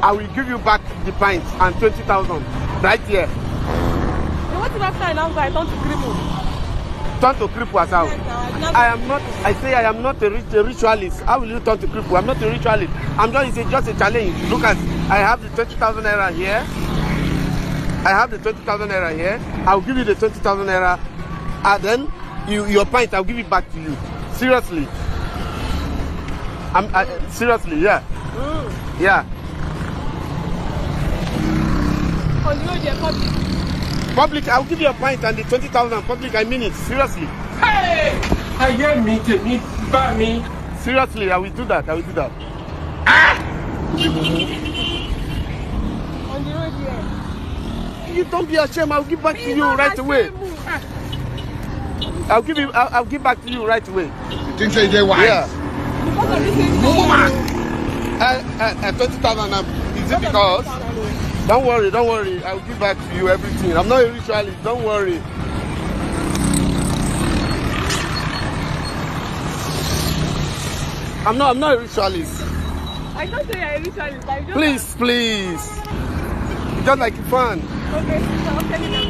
I will give you back the pint and 20,000 right here. What if after I now go, I turn to cripple? Turn to cripple as how? I am not. I say I am not a ritualist. How will you turn to cripple? I'm not a ritualist. I'm just. It's just a challenge. Look at. I have the 20,000 naira here. I have the 20,000 naira here. I'll give you the 20,000 naira, and then your pint. I'll give it back to you. Seriously. Seriously, yeah. Yeah. On the road, public. Public, I'll give you a pint and the 20,000. Public, I mean it. Seriously. Hey! I hear me, by me. Seriously, I will do that. I will do that. Ah! On the road, yeah. You don't be ashamed. I'll give back to you right away. I'll give back to you right away. You think so they're wise? Yeah. Because of this thing. 20,000. Is it because? Don't worry. I'll give back to you everything. I'm not a ritualist. Don't worry. I'm not a ritualist. I don't say you're a ritualist. I just Please. It's just like fun. Okay, so I'm telling them.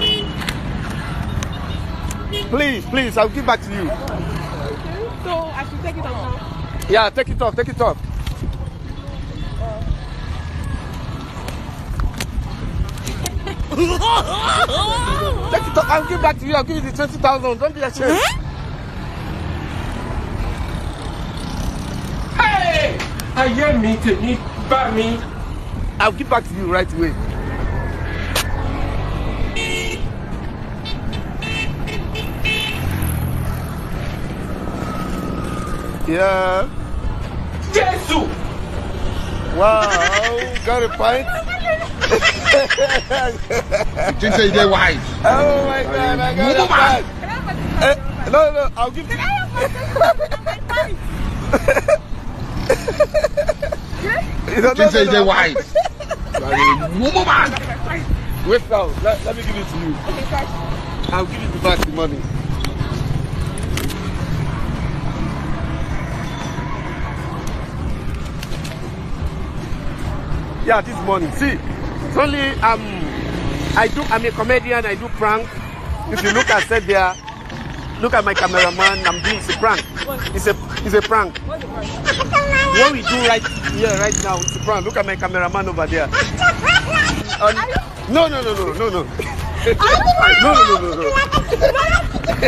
Please. I'll give back to you. Okay. So I should take it off now. Yeah, take it off. Take it off. I'll give back to you. I'll give you the 20,000. Don't be ashamed. Hey! I hear me, by me. I'll give back to you right away. Yeah. Jesus! Wow. Got a pint? You think so they're wise? Oh my God, I got a pint. No, I'll give you. You think so they're wise? Woman! Wait now, let me give it to you. Okay, sorry. I'll give you back the money. Yeah, this money. See, it's only I'm a comedian, I do prank. If you look, I said there, look at my cameraman, I'm doing a prank. It's a prank. What's the price? What we do right here, right now, it's a prank. Look at my cameraman over there. No. No.